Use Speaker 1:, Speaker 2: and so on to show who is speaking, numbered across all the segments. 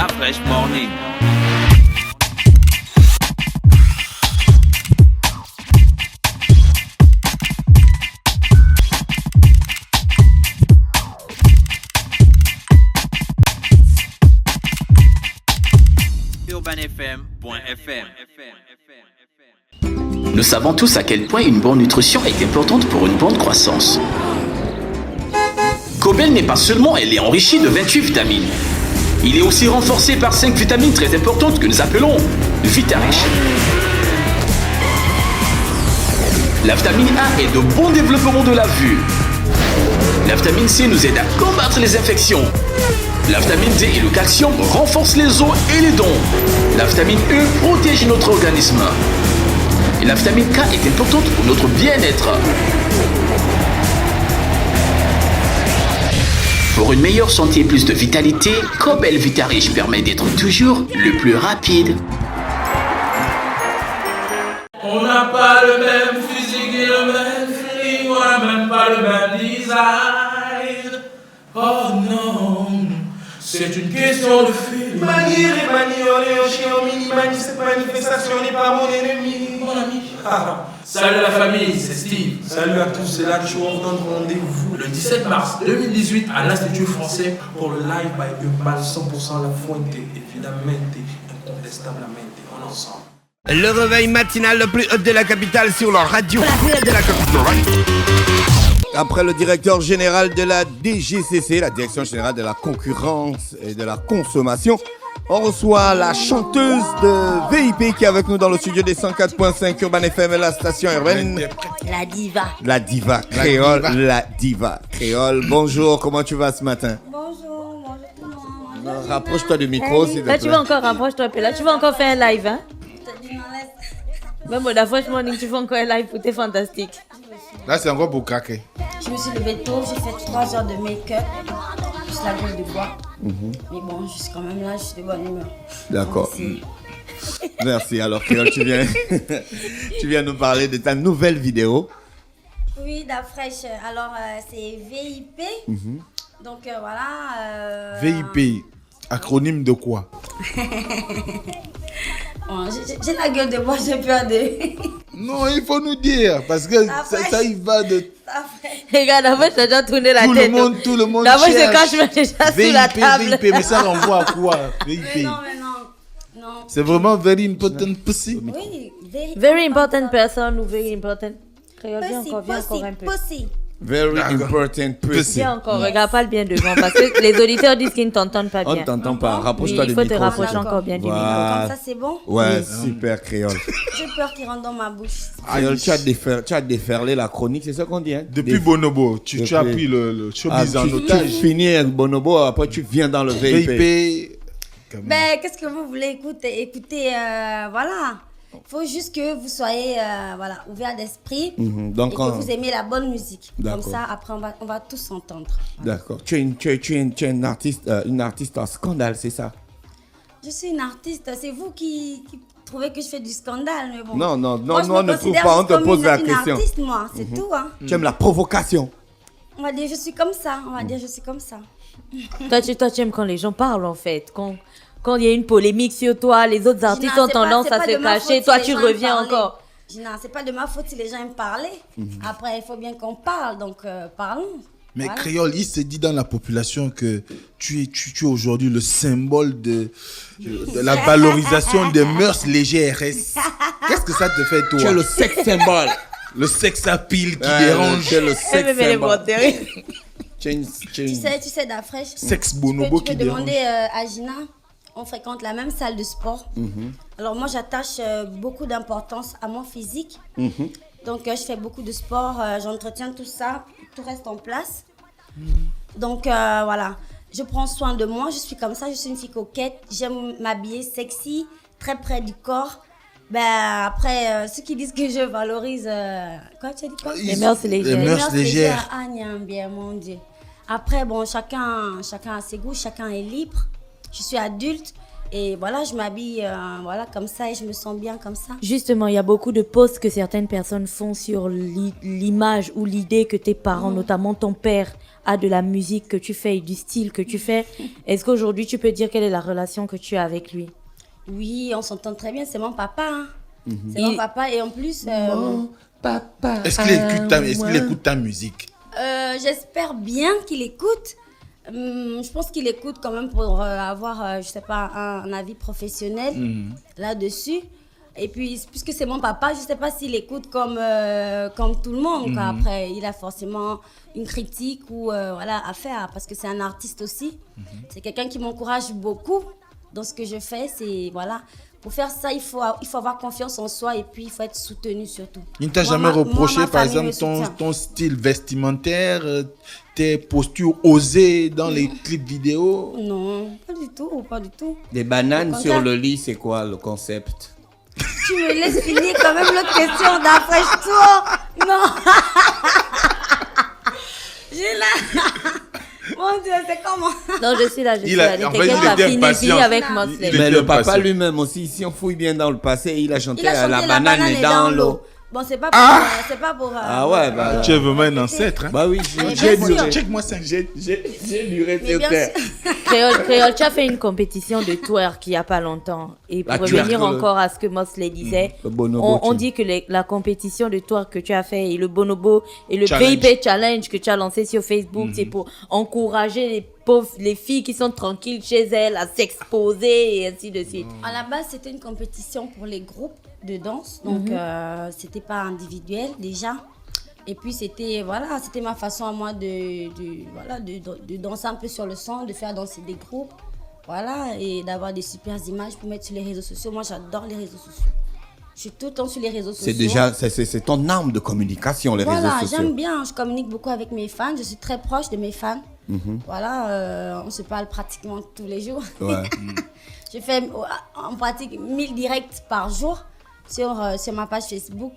Speaker 1: La Fresh Morning. UrbanFM.fm.
Speaker 2: Nous savons tous à quel point une bonne nutrition est importante pour une bonne croissance. Cobel n'est pas seulement elle est enrichie de 28 vitamines. Il est aussi renforcé par 5 vitamines très importantes que nous appelons Vitarich. La vitamine A est de bon développement de la vue. La vitamine C nous aide à combattre les infections. La vitamine D et le calcium renforcent les os et les dents. La vitamine E protège notre organisme. Et la vitamine K est importante pour notre bien-être. Pour une meilleure santé et plus de vitalité, Cobel Vitarich permet d'être toujours le plus rapide.
Speaker 3: On n'a pas le même physique et le même feeling, on n'a même pas le même design. Oh non, c'est une question de feeling.
Speaker 4: Mani, olé, chien, mini, mani, cette manifestation n'est pas mon ennemi.
Speaker 3: Mon ami. Salut la famille, c'est Steve.
Speaker 4: Salut à tous, c'est là que je vous donne rendez-vous
Speaker 3: Le 17 mars 2018 à l'Institut français
Speaker 4: pour le live by Urban 100% la fuente, évidemment, incontestablement, on ensemble.
Speaker 5: Le réveil matinal le plus haut de la capitale sur la radio de la capitale. Après le directeur général de la DGCC, la Direction générale de la concurrence et de la consommation, on reçoit la chanteuse de VIP qui est avec nous dans le studio des 104.5 Urban FM et la station urbaine.
Speaker 6: La diva.
Speaker 5: La diva créole, la diva créole. Bonjour, comment tu vas ce matin?
Speaker 6: Bonjour tout le monde.
Speaker 5: Rapproche-toi du micro s'il te plaît.
Speaker 6: Là tu vas encore rapproche-toi un peu. Là tu vas encore faire un live hein? Même la Fresh Morning tu fais encore un live pour tes fantastiques.
Speaker 7: Là c'est encore pour craquer.
Speaker 6: Je me suis levée tôt, j'ai fait 3 heures de make-up, plus la gueule de bois. Mais bon, je suis quand même là, je suis de bonne humeur.
Speaker 5: D'accord. Merci. Alors Créole, tu viens nous parler de ta nouvelle vidéo.
Speaker 6: Oui, la Fresh. Alors c'est VIP. Donc voilà.
Speaker 7: VIP, acronyme de quoi?
Speaker 6: Bon, j'ai la gueule de bois, j'ai peur de...
Speaker 7: Non, il faut nous dire, parce que ça y va de...
Speaker 6: Regarde, avant, je t'ai déjà tourné la tête.
Speaker 7: Tout le monde
Speaker 6: d'abord,
Speaker 7: cherche.
Speaker 6: je cache déjà sous la table.
Speaker 7: VIP, mais ça renvoie à quoi? VIP.
Speaker 6: Mais non.
Speaker 7: C'est vraiment very important pussy.
Speaker 6: Oui, very important person ou very important. Créole, viens encore un peu. Pussy.
Speaker 5: Very important pussy.
Speaker 6: Viens encore, regarde pas le bien devant parce que les auditeurs disent qu'ils ne t'entendent pas bien.
Speaker 5: On ne t'entend pas, rapproche-toi du
Speaker 6: micro. Il faut
Speaker 5: micro.
Speaker 6: te rapprocher encore bien du micro. Comme ça, c'est bon?
Speaker 5: Ouais, super Créole.
Speaker 6: J'ai peur qu'il rentre dans ma bouche.
Speaker 5: Créole, tu as déferlé la chronique, c'est ça qu'on dit, hein?
Speaker 7: Depuis Bonobo, tu as pris le showbiz en otage.
Speaker 5: Tu finis avec Bonobo, après tu viens dans le VIP.
Speaker 7: VIP.
Speaker 6: Ben, qu'est-ce que vous voulez écouter, voilà. Il faut juste que vous soyez ouverts d'esprit et que vous aimez la bonne musique. Comme ça, après, on va tous s'entendre.
Speaker 5: D'accord. Tu es une artiste en scandale, c'est ça?
Speaker 6: Je suis une artiste. C'est vous qui trouvez que je fais du scandale. Mais bon.
Speaker 5: Non,
Speaker 6: moi,
Speaker 5: on ne trouve pas. On te pose la question.
Speaker 6: Je suis une artiste, moi. C'est tout. Hein.
Speaker 5: Tu aimes la provocation?
Speaker 6: On va dire je suis comme ça. Toi, tu aimes quand les gens parlent, en fait. Quand il y a une polémique sur toi, les autres artistes ont tendance à se cacher. Toi, tu reviens encore. Non, c'est pas de ma faute si les gens aiment parler. Après, il faut bien qu'on parle, donc parlons.
Speaker 7: Mais voilà. Créole, il se dit dans la population que tu es aujourd'hui le symbole de la valorisation des mœurs légères. Qu'est-ce que ça te fait, toi?
Speaker 5: Tu es le sex symbole.
Speaker 7: Le sex appeal qui dérange.
Speaker 5: Tu es le sex symbole.
Speaker 6: Tu sais, la Fresh.
Speaker 7: Sex bonobo qui dérange.
Speaker 6: Tu peux demander à Gina. On fréquente la même salle de sport. Alors moi, j'attache beaucoup d'importance à mon physique. Donc, je fais beaucoup de sport, j'entretiens tout ça, tout reste en place. Donc, voilà, je prends soin de moi, je suis comme ça, je suis une fille coquette, j'aime m'habiller sexy, très près du corps. Ben, après, ceux qui disent que je valorise... quoi, tu as dit quoi? Les mœurs légères.
Speaker 7: Les mœurs légères.
Speaker 6: Ah, bien, mon Dieu. Après, bon, chacun a ses goûts, chacun est libre. Je suis adulte Et voilà, je m'habille voilà, comme ça et je me sens bien comme ça.
Speaker 8: Justement, il y a beaucoup de posts que certaines personnes font sur l'image ou l'idée que tes parents, notamment ton père, a de la musique que tu fais et du style que tu fais. Est-ce qu'aujourd'hui, tu peux dire quelle est la relation que tu as avec lui?
Speaker 6: Oui, on s'entend très bien. C'est mon papa. Hein. C'est mon papa. Et en plus...
Speaker 7: Papa. Est-ce qu'il écoute ta musique?
Speaker 6: J'espère bien qu'il écoute. Je pense qu'il écoute quand même pour avoir, je sais pas, un avis professionnel là-dessus. Et puis, puisque c'est mon papa, je sais pas s'il écoute comme tout le monde. Quoi. Après, il a forcément une critique ou voilà, à faire parce que c'est un artiste aussi. C'est quelqu'un qui m'encourage beaucoup dans ce que je fais. C'est voilà. Pour faire ça, il faut avoir confiance en soi et puis il faut être soutenu surtout.
Speaker 7: Il ne t'a jamais reproché, par exemple, ton style vestimentaire, tes postures osées dans les clips vidéo?
Speaker 6: Non, pas du tout, pas du tout.
Speaker 5: Des bananes sur le lit, c'est quoi le concept?
Speaker 6: Tu me laisses finir quand même l'autre question d'après-toi. Non. J'ai là... Mon Dieu, c'est comment?
Speaker 8: Non, je suis là, je suis là.
Speaker 7: En fait, il était
Speaker 8: fini avec Mosley.
Speaker 5: Mais le papa lui-même aussi, si on fouille bien dans le passé, il a chanté la banane est dans l'eau.
Speaker 6: Bon, c'est pas pour... c'est pas pour
Speaker 5: ah ouais, bah...
Speaker 7: Tu es vraiment un ancêtre, hein?
Speaker 5: Bah oui,
Speaker 6: j'ai lu.
Speaker 7: Check-moi ça.
Speaker 5: J'ai lu sur terre.
Speaker 8: Créole, tu as fait une compétition de twerk il n'y a pas longtemps. Et pour revenir encore à ce que Mosley disait, on dit que la compétition de twerk que tu as fait et le bonobo et le VIP Challenge que tu as lancé sur Facebook, c'est pour encourager les filles qui sont tranquilles chez elles à s'exposer et ainsi de suite.
Speaker 6: À la base, c'était une compétition pour les groupes de danse, donc c'était pas individuel déjà. Et puis c'était ma façon à moi de danser un peu sur le son, de faire danser des groupes, voilà, et d'avoir des super images pour mettre sur les réseaux sociaux. Moi, j'adore les réseaux sociaux. Je suis tout le temps sur les réseaux sociaux.
Speaker 5: C'est déjà c'est ton arme de communication, les réseaux sociaux.
Speaker 6: Voilà, j'aime bien. Je communique beaucoup avec mes fans. Je suis très proche de mes fans. Voilà, on se parle pratiquement tous les jours.
Speaker 5: Ouais.
Speaker 6: Je fais en pratique 1000 directs par jour sur ma page Facebook.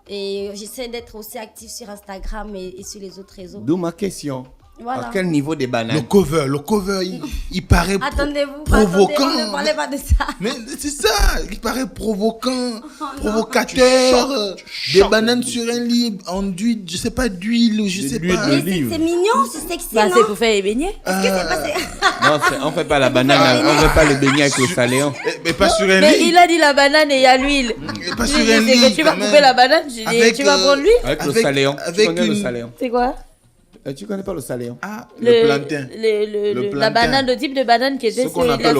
Speaker 6: Et j'essaie d'être aussi active sur Instagram et sur les autres réseaux.
Speaker 5: D'où ma question.
Speaker 6: Voilà.
Speaker 5: À quel niveau des bananes?
Speaker 7: Le cover, il paraît provoquant.
Speaker 6: Ne parlez pas de ça.
Speaker 7: Mais c'est ça, il paraît provoquant, provocateur. Des bananes sur un lit enduit, je sais pas, d'huile ou je sais pas.
Speaker 6: C'est mignon, c'est sexy,
Speaker 8: bah,
Speaker 6: non?
Speaker 8: C'est pour faire les beignets.
Speaker 6: Est-ce que c'est passé?
Speaker 5: Non, on fait pas la banane, on fait pas le beignet avec le saléon.
Speaker 7: Mais pas sur un lit.
Speaker 8: Mais il a dit la banane et il y a l'huile.
Speaker 7: Pas sur un lit.
Speaker 8: Tu vas couper la banane, tu vas prendre l'huile?
Speaker 5: Avec le saléon. Tu connais le saléon?
Speaker 8: C'est quoi?
Speaker 5: Tu connais pas le saléon?
Speaker 7: Ah, le plantain.
Speaker 8: La banane, le type de banane qui était ce qu'on appelle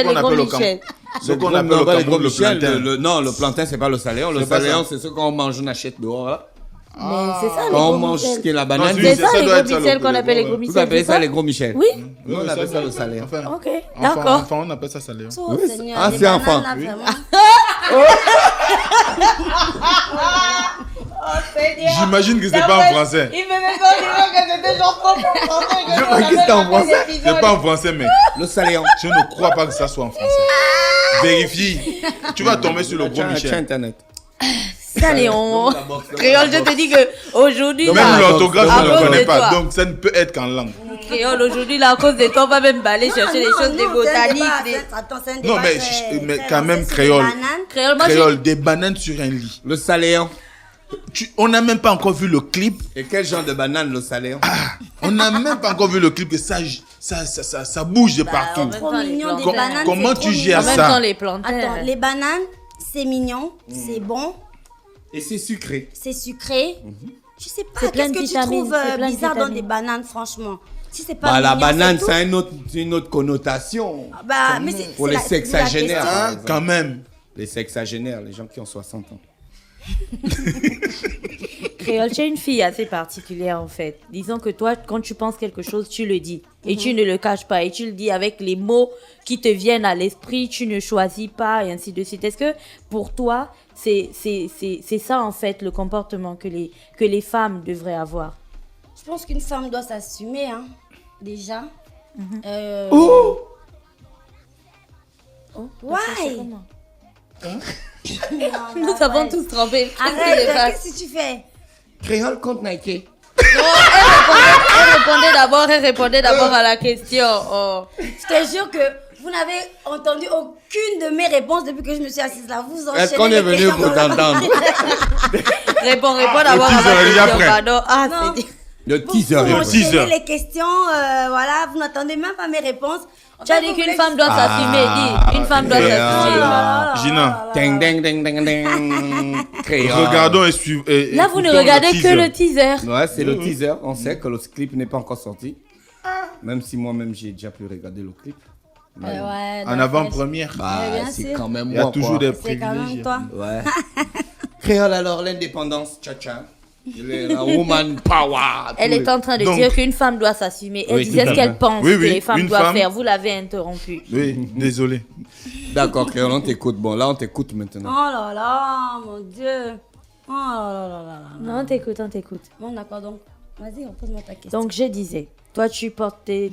Speaker 8: les gros michel.
Speaker 7: Ce qu'on appelle le plantain.
Speaker 5: Non, le plantain, c'est pas le saléon. Le saléon, c'est ce qu'on mange, on achète dehors. Là.
Speaker 8: Mais c'est ça, les
Speaker 5: quand
Speaker 8: gros
Speaker 5: on mange ce qui est la banane.
Speaker 8: C'est ça, les gros michel qu'on appelle les gros michel.
Speaker 5: Vous appelez ça les gros michel?
Speaker 8: Oui.
Speaker 5: Nous, on appelle ça le saléon.
Speaker 8: Ok, d'accord.
Speaker 7: Enfin, on appelle ça saléon.
Speaker 5: Ah, c'est enfant.
Speaker 7: J'imagine que c'est pas en français.
Speaker 8: Il me met pas que c'était genre trop français.
Speaker 5: Je crois que c'était en français.
Speaker 7: C'est pas en français, mais
Speaker 5: le saléon.
Speaker 7: Je ne crois pas que ça soit en français. Vérifie. Tu vas tomber sur le gros Michel.
Speaker 5: Internet.
Speaker 8: Saléon. Créole, je te dis que aujourd'hui.
Speaker 7: Même l'orthographe, je ne connais pas. Donc ça ne peut être qu'en langue.
Speaker 8: Créole, aujourd'hui, là, à cause de toi, on va même aller chercher des choses, des botaniques.
Speaker 7: Non, mais quand même, créole. Créole, des bananes sur un lit.
Speaker 5: Le saléon.
Speaker 7: On n'a même pas encore vu le clip.
Speaker 5: Et quel genre de banane, le saléon?
Speaker 7: On n'a même pas encore vu le clip que ça bouge de partout.
Speaker 6: Trop mignon, des bananes.
Speaker 7: Comment tu gères ça?
Speaker 8: En même temps, les plantes.
Speaker 6: Attends, les bananes, c'est mignon, c'est bon.
Speaker 5: Et c'est sucré.
Speaker 6: C'est sucré. Je sais pas, qu'est-ce que tu trouves bizarre dans des bananes, franchement? Si c'est pas
Speaker 5: la
Speaker 6: mignon,
Speaker 5: banane, c'est une autre connotation.
Speaker 6: Mais
Speaker 5: pour les sexagénaires.
Speaker 7: Quand même.
Speaker 5: Les sexagénaires, les gens qui ont 60 ans.
Speaker 8: Créole, tu es une fille assez particulière en fait. Disons que toi, quand tu penses quelque chose, tu le dis. Et tu ne le caches pas. Et tu le dis avec les mots qui te viennent à l'esprit. Tu ne choisis pas et ainsi de suite. Est-ce que pour toi, c'est ça en fait le comportement que les femmes devraient avoir?
Speaker 6: Je pense qu'une femme doit s'assumer, hein, déjà. Why?
Speaker 8: Nous avons tous trempé.
Speaker 6: Arrête, qu'est-ce que tu fais?
Speaker 5: Créole contre Nike.
Speaker 8: Non, elle répondait d'abord à la question. Oh.
Speaker 6: Je te jure que Vous n'avez entendu aucune de mes réponses depuis que je me suis assise là. Vous enchaînez.
Speaker 5: Est-ce qu'on est venu pour t'entendre?
Speaker 8: Réponds d'abord à ma question, pardon. Ah,
Speaker 6: non.
Speaker 8: c'est...
Speaker 5: Le teaser.
Speaker 6: Vous enchaînez les questions, voilà, vous n'attendez même pas mes réponses.
Speaker 8: Tu as dit qu'une femme doit s'assumer, dis. Une femme doit s'assumer.
Speaker 7: Gina.
Speaker 5: Ding, ding, ding, ding, ding.
Speaker 7: Regardons et suivons.
Speaker 8: Là, vous ne regardez que le teaser.
Speaker 5: Ouais, c'est le teaser. On sait que le clip n'est pas encore sorti. Même si moi-même, j'ai déjà pu regarder le clip.
Speaker 6: Ouais,
Speaker 7: En avant-première.
Speaker 6: bien
Speaker 5: C'est
Speaker 6: sûr.
Speaker 5: quand même
Speaker 7: Il y a
Speaker 5: moi,
Speaker 7: toujours
Speaker 5: quoi.
Speaker 7: des
Speaker 6: C'est quand même
Speaker 7: privilèges.
Speaker 6: toi.
Speaker 5: Ouais. Créole, alors, l'indépendance, tcha-tcha. La woman power.
Speaker 8: Elle est en train de
Speaker 7: Donc-
Speaker 8: dire qu'une femme doit s'assumer. Elle
Speaker 5: Oui,
Speaker 8: disait
Speaker 5: tout à
Speaker 8: ce qu'elle
Speaker 5: fait.
Speaker 8: pense
Speaker 7: Oui,
Speaker 8: que
Speaker 7: oui,
Speaker 8: les femmes
Speaker 7: une
Speaker 8: doivent
Speaker 7: femme-
Speaker 8: faire. Vous l'avez interrompu.
Speaker 7: Oui, désolé.
Speaker 5: D'accord, Créole, on t'écoute. Bon, là, on t'écoute maintenant.
Speaker 6: Oh là là, mon Dieu. Oh là là là là.
Speaker 8: Non, on t'écoute.
Speaker 6: Bon, d'accord, donc, vas-y, repose-moi ta question.
Speaker 8: Donc, je disais, toi, tu portes tes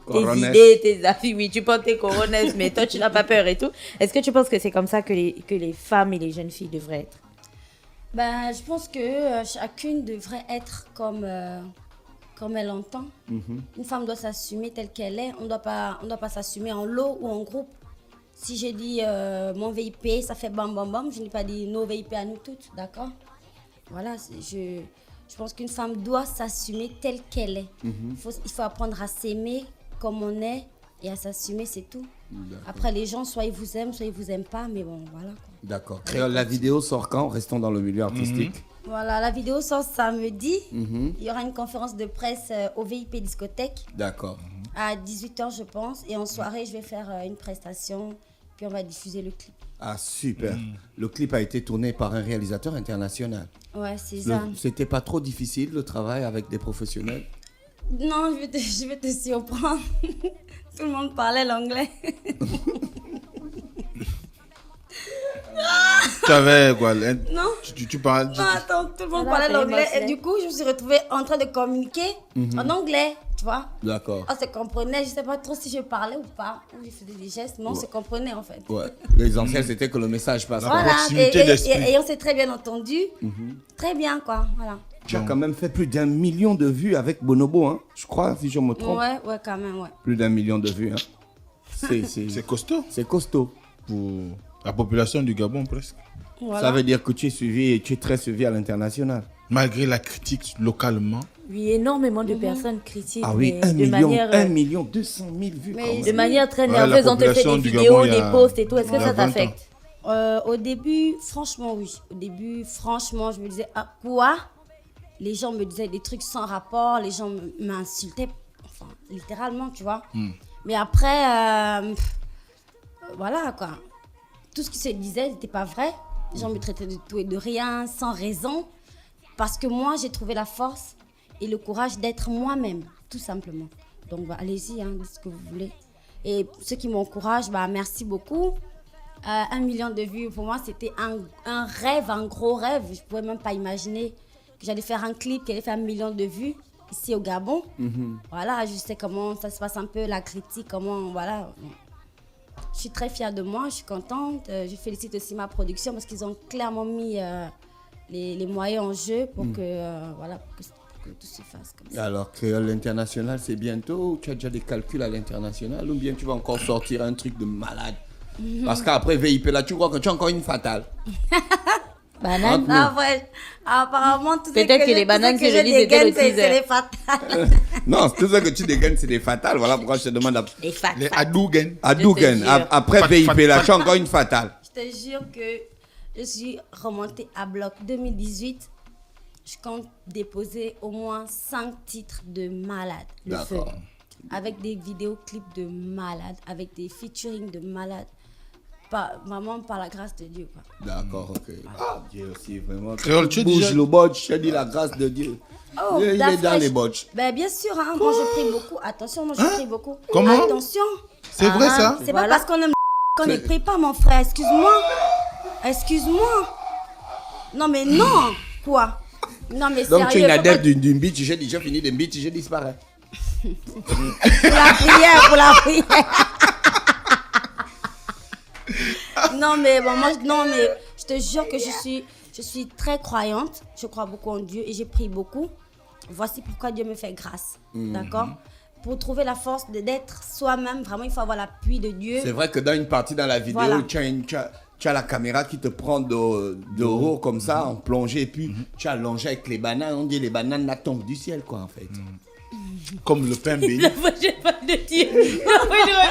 Speaker 5: Coronesses.
Speaker 8: idées, tes avis. Oui, tu portes tes coronesses, mais toi, tu n'as pas peur et tout. Est-ce que tu penses que c'est comme ça que les femmes et les jeunes filles devraient être?
Speaker 6: Ben, je pense que chacune devrait être comme elle entend. Une femme doit s'assumer telle qu'elle est. On doit pas s'assumer en lot ou en groupe. Si j'ai dit mon VIP, ça fait bam bam bam, je n'ai pas dit nos VIP à nous toutes, d'accord? Voilà, je pense qu'une femme doit s'assumer telle qu'elle est. Il faut apprendre à s'aimer comme on est et à s'assumer, c'est tout. Après, les gens, soit ils vous aiment pas, mais bon, voilà. Quoi.
Speaker 5: D'accord. Créole, la vidéo sort quand? Restons dans le milieu artistique.
Speaker 6: Voilà, la vidéo sort samedi. Il y aura une conférence de presse au VIP Discothèque
Speaker 5: D'accord.
Speaker 6: à 18h, je pense. Et en soirée, je vais faire une prestation, puis on va diffuser le clip.
Speaker 5: Ah, super. Le clip a été tourné par un réalisateur international.
Speaker 6: Ouais, c'est ça.
Speaker 5: C'était pas trop difficile, le travail avec des professionnels?
Speaker 6: Non, je vais te surprendre. Tout le monde parlait l'anglais.
Speaker 7: Tu avais quoi?
Speaker 6: Non.
Speaker 7: Tu parles.
Speaker 6: Non, attends, tout le monde
Speaker 8: Alors,
Speaker 6: parlait
Speaker 8: c'est
Speaker 6: l'anglais. Et
Speaker 8: émotionnel.
Speaker 6: du coup, je me suis retrouvée en train de communiquer en anglais, tu vois.
Speaker 5: D'accord.
Speaker 6: On se comprenait, je sais pas trop si je parlais ou pas, ou je faisais des gestes, mais on se comprenait en fait.
Speaker 5: Ouais. L'essentiel, c'était que le message passe.
Speaker 7: La
Speaker 6: Voilà,
Speaker 7: proximité d'esprit.
Speaker 6: et on s'est très bien entendu. Très bien, quoi, voilà.
Speaker 5: Tu as quand même fait plus d'1 million de vues avec Bonobo, hein? Je crois, si je me trompe.
Speaker 6: Ouais, quand même, ouais.
Speaker 5: Plus d'1 million de vues, hein?
Speaker 7: C'est costaud.
Speaker 5: C'est costaud.
Speaker 7: Pour la population du Gabon, presque.
Speaker 6: Voilà.
Speaker 5: Ça veut dire que tu es suivi et tu es très suivi à l'international.
Speaker 7: Malgré la critique localement.
Speaker 8: Oui, énormément de personnes critiquent.
Speaker 5: Ah oui,
Speaker 8: mais
Speaker 5: 1
Speaker 8: de
Speaker 5: million,
Speaker 8: manière,
Speaker 5: 1 million 200 000 vues quand même.
Speaker 8: de manière très
Speaker 7: Ouais,
Speaker 8: nerveuse,
Speaker 7: la
Speaker 8: on te fait
Speaker 7: population
Speaker 8: des
Speaker 7: du
Speaker 8: vidéos,
Speaker 7: Gabon, il y a-
Speaker 8: des posts et tout. Est-ce que
Speaker 7: il y a
Speaker 8: ça
Speaker 7: 20 ans.
Speaker 8: t'affecte?
Speaker 6: Au début, franchement, oui. Au début, franchement, je me disais, ah, quoi? Les gens me disaient des trucs sans rapport, les gens m'insultaient, enfin, littéralement, tu vois. Mais après, voilà, quoi. Tout ce qui se disait n'était pas vrai. Les gens me traitaient de tout et de rien, sans raison. Parce que moi, j'ai trouvé la force et le courage d'être moi-même, tout simplement. Donc, bah, allez-y, hein, dites ce que vous voulez. Et ceux qui m'encouragent, bah, merci beaucoup. 1 million de vues, pour moi, c'était un rêve, un gros rêve. Je ne pouvais même pas imaginer que j'allais faire un clip qui allait faire 1 million de vues ici au Gabon. Voilà, je sais comment ça se passe un peu, la critique, comment, voilà. Je suis très fière de moi, je suis contente. Je félicite aussi ma production parce qu'ils ont clairement mis les moyens en jeu pour que, voilà, pour que tout se fasse comme ça.
Speaker 5: Alors, Créole l'international, c'est bientôt ou tu as déjà des calculs à l'international ou bien tu vas encore sortir un truc de malade? Parce qu'après VIP, là, tu crois que tu as encore une fatale.
Speaker 8: Banane.
Speaker 6: Ah ouais, apparemment, tout
Speaker 8: Peut-être que les bananes que je dis, c'était le
Speaker 6: c'est
Speaker 8: teaser.
Speaker 6: les fatales.
Speaker 5: Non, tout ça que tu dégaines, c'est des fatales. Voilà pourquoi je te demande
Speaker 8: Les fat.
Speaker 7: Les Adougen.
Speaker 5: à Dougen.
Speaker 8: Je te jure.
Speaker 5: Après
Speaker 7: Fat,
Speaker 5: VIP,
Speaker 7: fat,
Speaker 5: là,
Speaker 7: fat.
Speaker 5: tu as encore une fatale.
Speaker 6: Je te jure que je suis remontée à bloc 2018. Je compte déposer au moins 5 titres de malade. Le feu.
Speaker 5: D'accord.
Speaker 6: Avec des vidéoclips de malade, avec des featuring de malade. Vraiment par la grâce de Dieu, quoi.
Speaker 5: D'accord, ok. Ah, Dieu aussi, vraiment.
Speaker 7: Créole, tu es
Speaker 5: bouge
Speaker 7: déjà-
Speaker 5: le botch, je te dis la grâce de Dieu.
Speaker 6: Oh,
Speaker 5: il est
Speaker 6: la
Speaker 5: dans
Speaker 6: fraîche.
Speaker 5: les botches.
Speaker 6: Ben, bien sûr, hein, moi je prie beaucoup. Attention, moi je prie beaucoup.
Speaker 7: Comment?
Speaker 6: Attention.
Speaker 7: C'est vrai, ça?
Speaker 6: C'est pas parce qu'on aime qu'on ne prie pas, mon frère. Excuse-moi. Non, mais non. Quoi? Non, mais
Speaker 5: Donc, tu es
Speaker 6: sérieux,
Speaker 5: une
Speaker 6: faut
Speaker 5: adepte
Speaker 6: pas-
Speaker 5: d'une beat, j'ai déjà fini d'une beat, je disparais.
Speaker 6: Pour la prière. Non, mais bon, je te jure que je suis très croyante. Je crois beaucoup en Dieu et j'ai prié beaucoup. Voici pourquoi Dieu me fait grâce. D'accord? pour trouver la force d'être soi-même, vraiment, il faut avoir l'appui de Dieu.
Speaker 5: C'est vrai que dans une partie dans la vidéo,
Speaker 6: Voilà.
Speaker 5: tu as la caméra qui te prend de haut comme ça, en plongée, et puis tu as allongé avec les bananes. On dit les bananes là tombent du ciel, quoi, en fait.
Speaker 7: Comme le pain béni.
Speaker 8: J'ai pas de Dieu.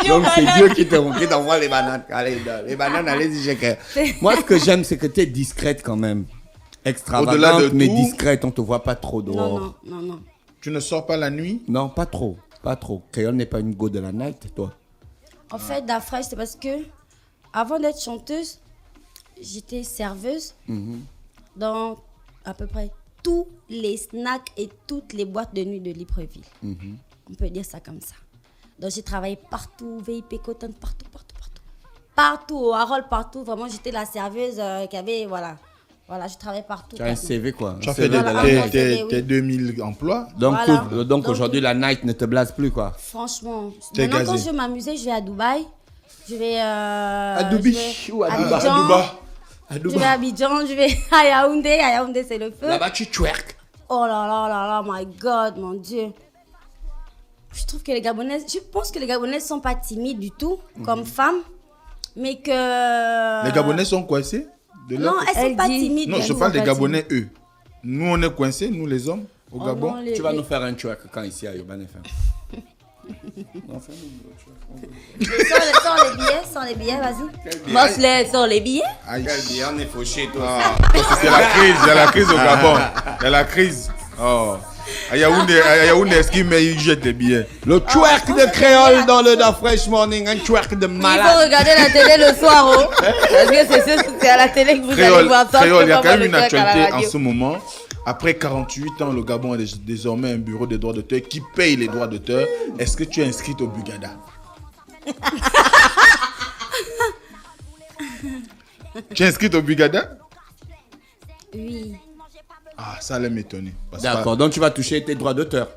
Speaker 5: Donc c'est Dieu qui t'envoie les bananes. Allez, les bananes, allez-y, j'ai. Moi, ce que j'aime, c'est que tu es discrète quand même. Extravagante,
Speaker 7: Au-delà de
Speaker 5: mais
Speaker 7: tout,
Speaker 5: discrète, on te voit pas trop dehors.
Speaker 6: Non.
Speaker 7: Tu ne sors pas la nuit?
Speaker 5: Non, pas trop. Créole n'est pas une go de la night, toi.
Speaker 6: En fait, d'après, c'est parce que avant d'être chanteuse, j'étais serveuse dans à peu près tous les snacks et toutes les boîtes de nuit de Libreville. On peut dire ça comme ça. Donc j'ai travaillé partout, VIP, Cotton, partout. Partout, au Harold, partout. Vraiment, j'étais la serveuse qui avait, voilà, je travaillais partout.
Speaker 5: Tu as un CV, quoi.
Speaker 7: Tu as fait tes 2000 emplois.
Speaker 5: Donc,
Speaker 6: Voilà.
Speaker 5: donc aujourd'hui, la night ne te blase plus, quoi.
Speaker 6: Franchement,
Speaker 7: T'es
Speaker 6: maintenant
Speaker 7: gazé.
Speaker 6: quand je veux m'amuser, je vais à Dubaï. Je vais
Speaker 5: À Dubaï ou à Dubaï?
Speaker 6: Je vais à Abidjan, je vais à Yaoundé. Yaoundé, c'est le feu.
Speaker 5: Là-bas, tu twerk.
Speaker 6: Oh là, my God, mon Dieu. Je trouve que je pense que les Gabonais sont pas timides du tout, comme femmes, mais que...
Speaker 7: Les Gabonais sont coincés de leur
Speaker 6: Non,
Speaker 7: côté.
Speaker 6: elles sont pas timides.
Speaker 7: Non, je parle des Gabonais, eux. Nous, on est coincés, nous les hommes, au Gabon.
Speaker 6: Non,
Speaker 5: Tu vas nous faire un twerk quand ici à Urban FM.
Speaker 6: Sans les billets, vas-y.
Speaker 8: Mosley sort les billets.
Speaker 7: Aïe.
Speaker 5: Quel bien, on est fauché, toi.
Speaker 7: C'est la crise, il y a la crise au Gabon. Il y a la crise. Oh. À Yaoundé, est-ce qu'il jette des billets?
Speaker 5: Le twerk de créole dans le Da Fresh Morning, un twerk de
Speaker 8: Il faut
Speaker 5: malade.
Speaker 8: regarder la télé le soir, oh. Parce que c'est à la télé que vous allez voir ça.
Speaker 7: Créole, il y a
Speaker 8: je peux
Speaker 7: quand
Speaker 8: pas
Speaker 7: même une
Speaker 8: voir le truc à la
Speaker 7: actualité en
Speaker 8: radio.
Speaker 7: ce moment. Après 48 ans, le Gabon a désormais un bureau des droits d'auteur qui paye les droits d'auteur. Est-ce que tu es inscrite au Bugada? Tu es inscrite au Bugada?
Speaker 6: Oui.
Speaker 7: Ah, ça allait m'étonner. Parce que-
Speaker 5: D'accord, donc tu vas toucher tes droits d'auteur.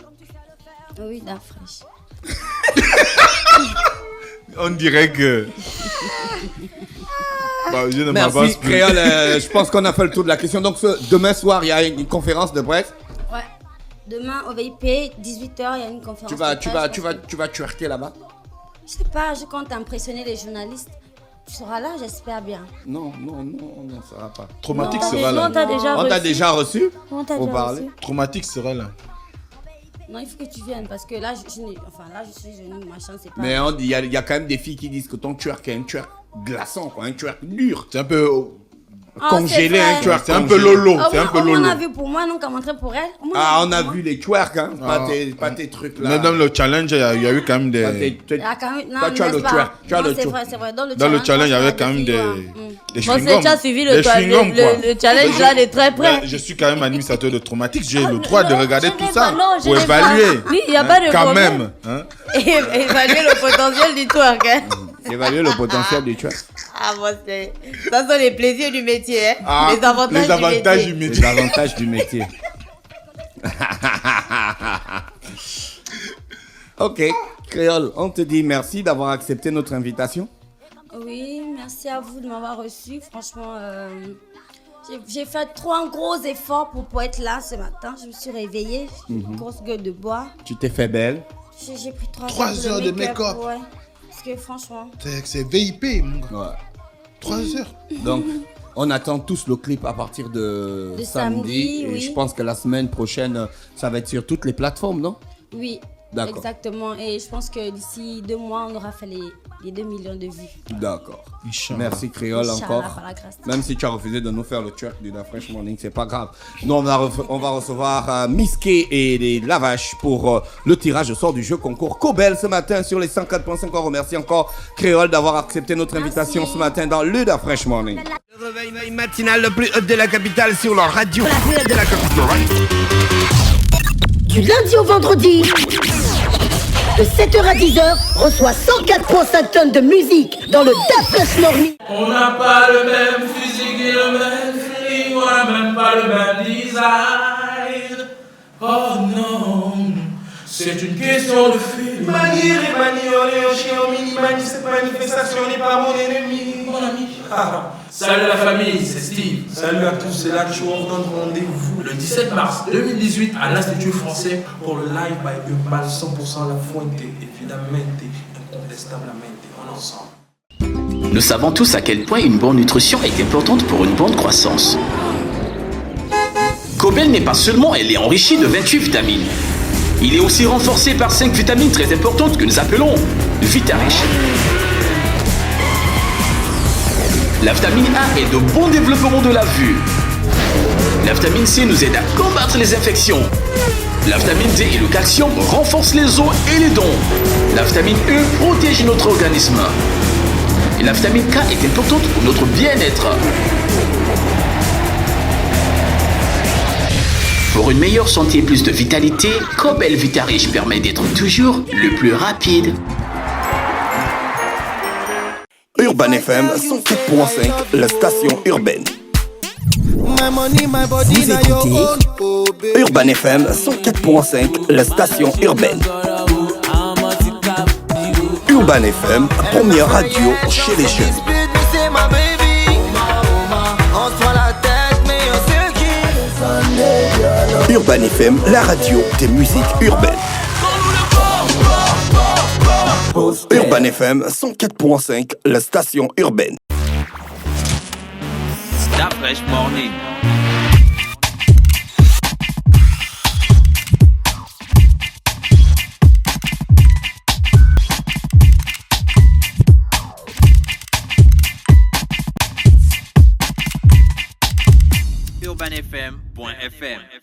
Speaker 6: Oui, Da Fresh.
Speaker 7: On dirait que... Bah, je ne
Speaker 5: Merci,
Speaker 7: m'avance plus.
Speaker 5: créole. Je pense qu'on a fait le tour de la question. Donc, demain soir, il y a une conférence de presse.
Speaker 6: Ouais. Demain, au VIP, 18h, il y a une conférence.
Speaker 5: Tu vas twerker là-bas?
Speaker 6: Je sais pas, je compte impressionner les journalistes. Tu seras là, j'espère bien.
Speaker 5: Non, on ne sera pas.
Speaker 7: Traumatique
Speaker 8: Non,
Speaker 7: sera
Speaker 8: non,
Speaker 7: là.
Speaker 8: t'as déjà
Speaker 5: On t'a
Speaker 8: reçu.
Speaker 5: déjà reçu?
Speaker 8: On t'a
Speaker 5: Faut
Speaker 8: déjà
Speaker 5: parler.
Speaker 8: reçu.
Speaker 7: Traumatique sera là.
Speaker 6: Non, il faut que tu viennes parce que là, je suis venue, machin, c'est pas...
Speaker 5: Mais il y a quand même des filles qui disent que ton twerk est un twerk glaçant, quoi, un twerk dur.
Speaker 7: C'est un peu
Speaker 5: Congélé,
Speaker 6: c'est
Speaker 5: un
Speaker 6: vrai.
Speaker 5: twerk
Speaker 7: C'est un peu
Speaker 5: congélé.
Speaker 7: lolo.
Speaker 6: Ah,
Speaker 7: C'est un peu
Speaker 6: on
Speaker 7: lolo.
Speaker 6: a vu pour moi, non, qu'à montrer pour elle.
Speaker 5: Ah, on a vu les twerks, hein,
Speaker 7: Ah.
Speaker 5: pas tes trucs là.
Speaker 7: Mais dans le challenge, il y a eu quand même
Speaker 5: Pas
Speaker 7: des...
Speaker 5: tes-
Speaker 6: Ah, quand même, non,
Speaker 5: Toi, tu as
Speaker 6: n'est-ce
Speaker 5: le
Speaker 6: pas?
Speaker 5: twerk, tu as
Speaker 6: Non,
Speaker 5: le
Speaker 6: c'est
Speaker 5: twerk.
Speaker 6: vrai, c'est vrai. Dans le
Speaker 7: challenge, il y avait quand même des
Speaker 8: Mosley, tu as suivi le
Speaker 7: chewing-gums, quoi.
Speaker 8: challenge là de très près.
Speaker 7: Mais je suis quand même administrateur de traumatique. J'ai le droit de
Speaker 8: non,
Speaker 7: regarder
Speaker 8: je
Speaker 7: tout
Speaker 8: n'ai
Speaker 7: ça
Speaker 8: pas, non, je
Speaker 7: pour
Speaker 8: n'ai pas.
Speaker 7: évaluer.
Speaker 8: Oui, il y a pas de
Speaker 7: Quand
Speaker 8: problème.
Speaker 7: même. Hein.
Speaker 8: Et évaluer le potentiel du twerk. Hein.
Speaker 5: Évaluer le potentiel du twerk.
Speaker 8: Ah, Mosley. Ça sont les plaisirs du métier. Hein.
Speaker 7: Ah,
Speaker 8: les avantages du métier.
Speaker 5: Les avantages du métier. Ok, Créole, on te dit merci d'avoir accepté notre invitation.
Speaker 6: Oui, merci à vous de m'avoir reçu. Franchement, j'ai fait un gros effort pour être là ce matin. Je me suis réveillée, une grosse gueule de bois.
Speaker 5: Tu t'es fait belle.
Speaker 6: J'ai pris
Speaker 7: 3 heures de make-up.
Speaker 6: Ouais. Parce que franchement...
Speaker 7: C'est VIP, mon gars.
Speaker 5: Ouais.
Speaker 7: 3 heures.
Speaker 5: Donc, on attend tous le clip à partir de samedi. Et
Speaker 6: oui.
Speaker 5: je pense que la semaine prochaine, ça va être sur toutes les plateformes, non?
Speaker 6: Oui,
Speaker 5: D'accord.
Speaker 6: exactement. Et je pense que d'ici 2 mois, on aura fait les 2 millions de vues.
Speaker 5: D'accord.
Speaker 7: Inch'Allah.
Speaker 5: Merci Créole
Speaker 6: Inch'Allah,
Speaker 5: encore.
Speaker 6: par la grâce.
Speaker 5: Même si tu as refusé de nous faire le twerk du Da Fresh Morning, c'est pas grave. Nous, on va recevoir Miss K et les Lavaches pour le tirage au sort du jeu concours Cobel ce matin sur les 104.5. On remercie encore Créole d'avoir accepté notre invitation ce matin dans le Da Fresh Morning. Le réveil matinal le plus hot de la capitale sur leur radio. La plus haute de la capitale.
Speaker 9: Du lundi au vendredi, de 7h à 10h, reçoit 104,5 tonnes de musique dans le Da Fresh Morning.
Speaker 3: On n'a pas le même physique et le même feeling, on n'a même pas le même design. Oh non, c'est une question de feeling.
Speaker 4: Mani, remani, olé, chien, mini, mani, cette manifestation n'est pas mon ennemi.
Speaker 3: Mon ami. Salut la famille, c'est Steve.
Speaker 4: Salut à tous, c'est là que je vous donne rendez-vous
Speaker 3: Le 17 mars 2018 à l'Institut français.
Speaker 4: pour le live by Urbal 100% La Fuente, évidemment, incontestablement, en ensemble.
Speaker 2: Nous savons tous à quel point une bonne nutrition est importante pour une bonne croissance. Cobel n'est pas seulement elle est enrichie de 28 vitamines. Il est aussi renforcé par 5 vitamines très importantes que nous appelons Vitarich. La vitamine A est de bon développement de la vue. La vitamine C nous aide à combattre les infections. La vitamine D et le calcium renforcent les os et les dents. La vitamine E protège notre organisme. Et la vitamine K est importante pour notre bien-être. Pour une meilleure santé et plus de vitalité, Cobel Vitarich permet d'être toujours le plus rapide.
Speaker 10: Urban FM 104.5, la station urbaine.
Speaker 9: Vous écoutez
Speaker 10: Urban FM 104.5, la station urbaine. Urban FM, première radio chez les jeunes. Urban FM, la radio des musiques urbaines. Urban FM 104.5, la station urbaine.
Speaker 1: Stop Fresh Morning. UrbanFM.fm